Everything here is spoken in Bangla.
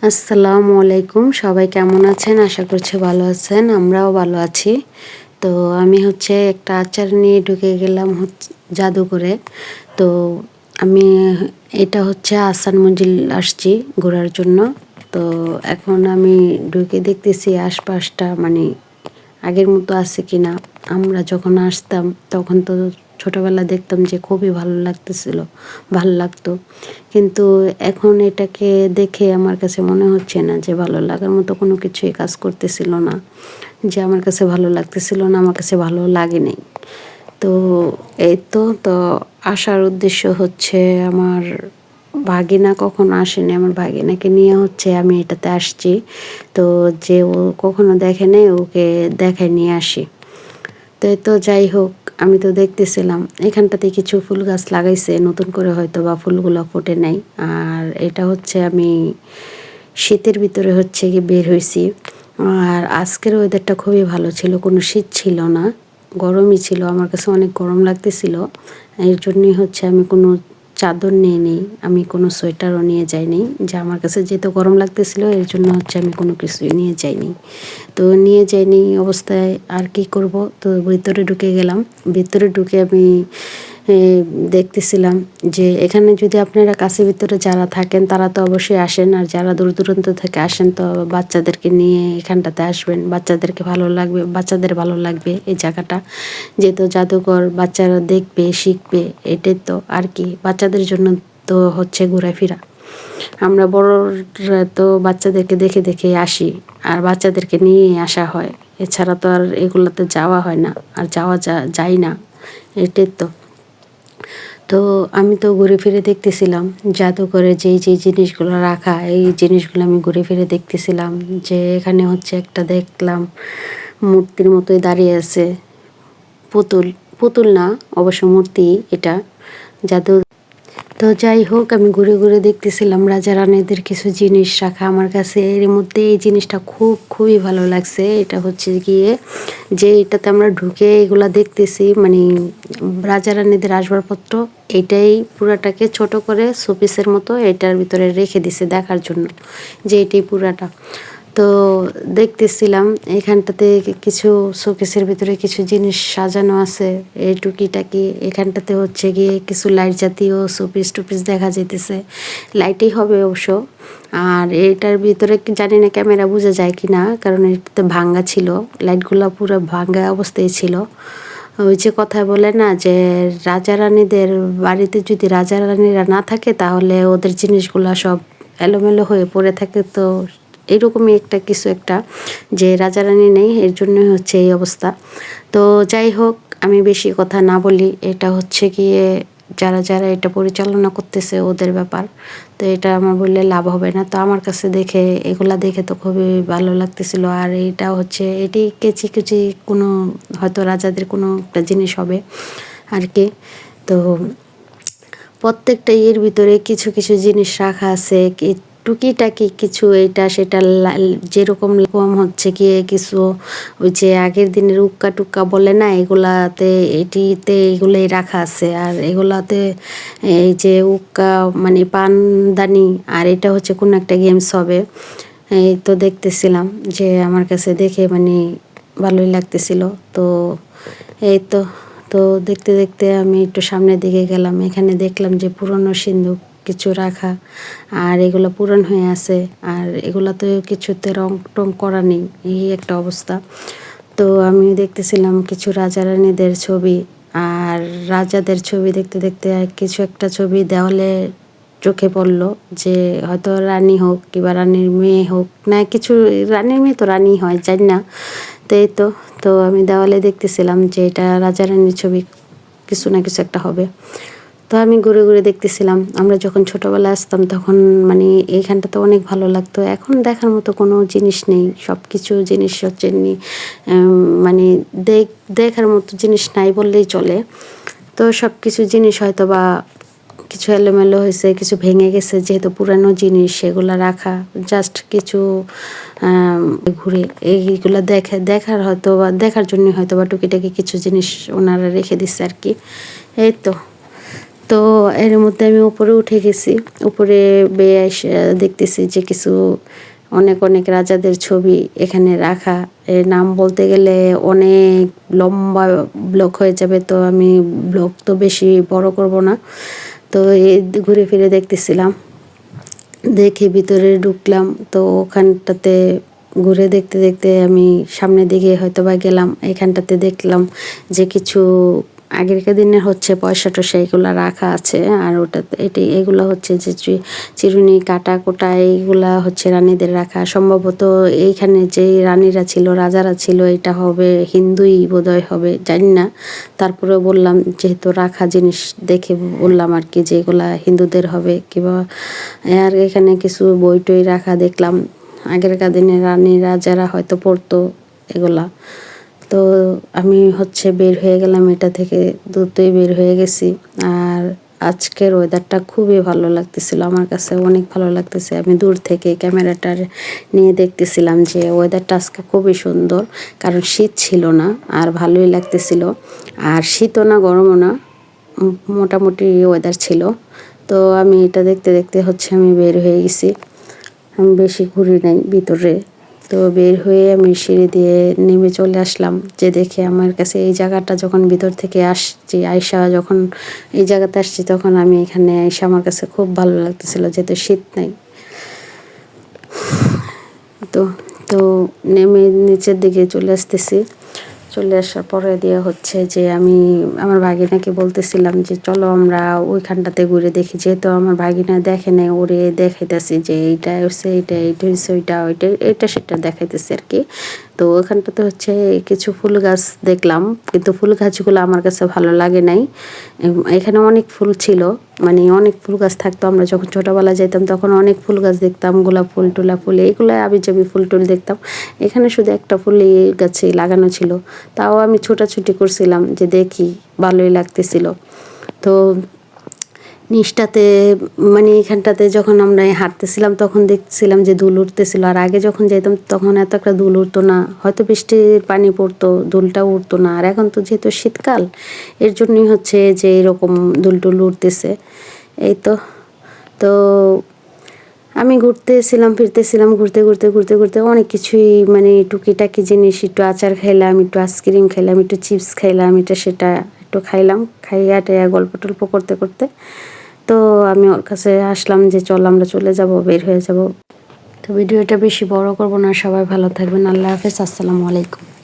আসসালামু আলাইকুম, সবাই কেমন আছেন? আশা করছি ভালো আছেন, আমরাও ভালো আছি। তো আমি একটা আচার নিয়ে ঢুকে গেলাম জাদুঘরে। তো আমি আহসান মঞ্জিল আসছি ঘোরার জন্য। তো এখন আমি ঢুকে দেখতেছি আশপাশটা আগের মতো আছে কিনা। আমরা যখন আসতাম তখন তো ছোটবেলা দেখতাম যে খুবই ভালো লাগতো, কিন্তু এখন এটাকে দেখে আমার কাছে মনে হচ্ছে না যে ভালো লাগার মতো কোনো কিছুই কাজ করতেছিল না, যে আমার কাছে ভালো লাগতেছিল না, আমার কাছে ভালো লাগেনি। তো এই তো আসার উদ্দেশ্য আমার ভাগিনা কখনো আসেনি, আমার ভাগিনাকে নিয়ে আমি এটাতে আসছি। তো যে ও কখনো দেখে নেই, ওকে দেখায় নিয়ে আসি। তো যাই হোক, আমি তো দেখতেছিলাম এখানটাতে কিছু ফুল গাছ লাগাইছে নতুন করে, হয়তো বা ফুলগুলো ফোটে নাই। আর এটা আমি শীতের ভিতরে কি বের হয়েছি। আর আজকের ওয়েদারটা খুবই ভালো ছিল, কোনো শীত ছিল না, গরমই ছিল। আমার কাছে অনেক গরম লাগতেছিল, এর জন্যই আমি কোনো চাদর নিয়ে নিই, আমি কোনো সোয়েটারও নিয়ে যাইনি, যে আমার কাছে যেহেতু গরম লাগতেছিল এর জন্য আমি কোনো কিছুই নিয়ে যাইনি। তো নিয়ে যাইনি অবস্থায় আর কি করব, তো ভিতরে ঢুকে গেলাম। ভিতরে ঢুকে আমি দেখতেছিলাম যে এখানে যদি আপনারা কাছে ভিতরে যারা থাকেন তারা তো অবশ্যই আসেন, আর যারা দূর দূরান্ত থেকে আসেন তো বাচ্চাদেরকে নিয়ে এখানটাতে আসবেন, বাচ্চাদেরকে ভালো লাগবে, বাচ্চাদের ভালো লাগবে এই জায়গাটা, যেহেতু জাদুঘর, বাচ্চারা দেখবে শিখবে, এটাই তো আর কি। বাচ্চাদের জন্য তো ঘোরাফেরা। আমরা বড়রা তো বাচ্চাদেরকে দেখে দেখে আসি, আর বাচ্চাদেরকে নিয়ে আসা হয়, এছাড়া তো আর এগুলোতে যাওয়া হয় না, আর যায় না, এটাই তো। তো আমি তো ঘুরে ফিরে দেখতেছিলাম জাদুঘরে যেই জিনিসগুলো রাখা, এই জিনিসগুলো আমি ঘুরে ফিরে দেখতেছিলাম। যে এখানে একটা দেখলাম মূর্তির মতোই দাঁড়িয়ে আছে, পুতুল, পুতুল না অবশ্য মূর্তি এটা, জাদু। তো যাই হোক, আমি ঘুরে ঘুরে দেখতেছিলাম রাজা রানীদের কিছু জিনিস রাখা। আমার কাছে এর মধ্যে এই জিনিসটা খুবই ভালো লাগছে। এটা গিয়ে যে এটাতে আমরা ঢুকে এগুলা দেখতেছি, রাজা রানীদের আসবাবপত্র, এটাই পুরাটাকে ছোট করে শোপিসের মতো এটার ভিতরে রেখে দিছে দেখার জন্য, যে এটাই পুরাটা। তো দেখতেছিলাম এখানটাতে কিছু শোকেসের ভিতরে কিছু জিনিস সাজানো আছে, এই টুকিটাকি। এখানটাতে গিয়ে কিছু লাইট জাতীয় শোপিস টুপিস দেখা যাইতেছে, লাইটই হবে অবশ্য। আর এটার ভিতরে জানি না ক্যামেরা বোঝা যায় কি না, কারণ এটাতে ভাঙ্গা ছিল, লাইটগুলো পুরো ভাঙ্গা অবস্থায় ছিল। ওই যে কথা বলে না যে রাজা রানীদের বাড়িতে যদি রাজা রানীরা না থাকে তাহলে ওদের জিনিসগুলো সব এলোমেলো হয়ে পড়ে থাকে, তো এরকমই কিছু একটা, যে রাজা রানী নেই, এর জন্যই এই অবস্থা। তো যাই হোক, আমি বেশি কথা না বলি, এটা গিয়ে যারা যারা এটা পরিচালনা করতেছে ওদের ব্যাপার, তো এটা আমার বললে লাভ হবে না। তো আমার কাছে এগুলা দেখে তো খুবই ভালো লাগতেছিল। আর এটা এটি কেচি কুচি কোনো হয়তো রাজাদের কোনো একটা জিনিস হবে আর কি। তো প্রত্যেকটা ইয়ের ভিতরে কিছু কিছু জিনিস রাখা আছে, টুকিটাকি কিছু এটা সেটা, যেরকম রকম গিয়ে কিছু ওই যে আগের দিনের উক্কা টুক্কা বলে না, এগুলাতে এটিতে এগুলোই রাখা আছে। আর এগুলাতে এই যে উক্কা পানদানি, আর এটা কোনো একটা গেমস হবে। এই তো দেখতেছিলাম, যে আমার কাছে দেখে ভালোই লাগতেছিল। তো এই তো তো দেখতে দেখতে আমি একটু সামনের দিকে গেলাম, এখানে দেখলাম যে পুরনো সিন্ধুক কিছু রাখা, আর এগুলো পুরান হয়ে আছে, আর এগুলাতে কিছুতে রং টং করা নেই, এই একটা অবস্থা। তো আমি দেখতেছিলাম কিছু রাজা রানীদের ছবি, আর রাজাদের ছবি দেখতে দেখতে কিছু একটা ছবি দেওয়ালে চোখে পড়লো, যে হয়তো রানী হোক কিংবা রানীর মেয়ে হোক, না কিছু রানীর মেয়ে তো রানী হয় জানি না। তো এই তো আমি দেওয়ালে দেখতেছিলাম যে এটা রাজা রানীর ছবি, কিছু না কিছু একটা হবে। তো আমি ঘুরে ঘুরে দেখতেছিলাম, আমরা যখন ছোটোবেলায় আসতাম তখন এইখানটাতে অনেক ভালো লাগতো। এখন দেখার মতো কোনো জিনিস নেই, সব কিছু জিনিস মানে দেখার মতো জিনিস নাই বললেই চলে। তো সব কিছু জিনিস হয়তো বা কিছু এলোমেলো হয়েছে, কিছু ভেঙে গেছে, যেহেতু পুরানো জিনিস সেগুলো রাখা, জাস্ট কিছু ঘুরে এইগুলো দেখার জন্য হয়তো বা টুকিটাকি কিছু জিনিস ওনারা রেখে দিচ্ছে আর কি। এই তো তো এর মধ্যে আমি উপরে উঠে গেছি, উপরে বেয়ে এসে দেখতেছি যে কিছু অনেক অনেক রাজাদের ছবি এখানে রাখা। এর নাম বলতে গেলে অনেক লম্বা ব্লক হয়ে যাবে, তো আমি ব্লক তো বেশি বড় করব না। তো এই ঘুরে ফিরে দেখতেছিলাম, দেখে ভিতরে ঢুকলাম। তো ওখানটাতে ঘুরে দেখতে দেখতে আমি সামনের দিকে হয়তো বা গেলাম, এখানটাতে দেখলাম যে কিছু আগেরকার দিনের হচ্ছে পয়সা টয়সা এগুলো রাখা আছে। আর ওটাতে এগুলো হচ্ছে যে চিরুনি কাটা কোটা এইগুলা হচ্ছে রানীদের রাখা। সম্ভবত এইখানে যে রানীরা ছিল, রাজারা ছিল, এটা হবে হিন্দুই বোধহয় হবে, জানি না। তারপরে বললাম যেহেতু রাখা জিনিস দেখে বললাম আর কি যে এগুলা হিন্দুদের হবে কিংবা। আর এখানে কিছু বই টই রাখা দেখলাম, আগেরকার দিনে রানী রাজারা হয়তো পড়তো এগুলা। তো আমি হচ্ছে বের হয়ে গেলাম এটা থেকে, দ্রুতই বের হয়ে গেছি। আর আজকের ওয়েদারটা খুবই ভালো লাগতেছিল, আমার কাছে অনেক ভালো লাগতেছে। আমি দূর থেকে ক্যামেরাটা নিয়ে দেখতেছিলাম যে ওয়েদারটা আজকে খুবই সুন্দর, কারণ শীত ছিল না আর ভালোই লাগতেছিল। আর শীতও না গরমও না, মোটামুটি ওয়েদার ছিল। তো আমি এটা দেখতে দেখতে হচ্ছে আমি বের হয়ে গেছি, আমি বেশি ঘুরি নাই ভিতরে। তো বের হয়ে আমি সিঁড়ি দিয়ে নেমে চলে আসলাম, যে দেখে আমার কাছে এই জায়গাটা যখন ভিতর থেকে আসছি আয়সা যখন এই জায়গাতে আসছি তখন আমি এখানে আয়সা আমার কাছে খুব ভালো লাগতেছিল, যেহেতু শীত নাই। তো তো নেমে নিচের দিকে চলে আসতেছি, চলে আসার পরে দিয়ে হচ্ছে যে আমি আমার ভাগিনাকে বলতেছিলাম যে চলো আমরা ওইখানটাতে ঘুরে দেখি, যেহেতু আমার ভাগিনা দেখে নেই, ওরে দেখাইতেছি যে এইটা হচ্ছে এইটা, এইটা হচ্ছে ওইটা, ওইটা এটা সেটা দেখাইতেছি আর কি। তো ওখানটাতে হচ্ছে কিছু ফুল গাছ দেখলাম, কিন্তু ফুল গাছগুলো আমার কাছে ভালো লাগে নাই। এখানে অনেক ফুল ছিল, মানে অনেক ফুল গাছ থাকতো, আমরা যখন ছোটোবেলা যেতাম তখন অনেক ফুল গাছ দেখতাম, গোলাপ ফুল টোলা ফুল এইগুলো আবিজাবি ফুল টুল দেখতাম। এখানে শুধু একটা ফুল গাছে লাগানো ছিল, তাও আমি ছোটাছুটি করছিলাম যে দেখি, ভালোই লাগতেছিল। তো নিচটাতে মানে এখানটাতে যখন আমরা হাঁটতেছিলাম তখন দেখছিলাম যে দুল উঠতেছিল, আর আগে যখন যেতাম তখন এত একটা দুল উঠতো না, হয়তো বৃষ্টির পানি পড়তো দুলটাও উঠতো না। আর এখন তো যেহেতু শীতকাল, এর জন্যই হচ্ছে যে এরকম দুল টুল উঠতেছে। এই তো তো আমি ঘুরতেছিলাম ফিরতেছিলাম, ঘুরতে ঘুরতে ঘুরতে ঘুরতে অনেক কিছুই মানে টুকিটাকি জিনিস, একটু আচার খাইলাম, একটু আইসক্রিম খাইলাম, একটু চিপস খাইলাম, এটা সেটা একটু খাইলাম, খাইয়া টাইয়া গল্প টল্প করতে করতে তো আমি ওর কাছে আসলাম যে চল আমরা চলে যাব, বের হয়ে যাব। তো ভিডিওটা বেশি বড় করব না, সবাই ভালো থাকবেন, আল্লাহ হাফেজ, আসসালামু আলাইকুম।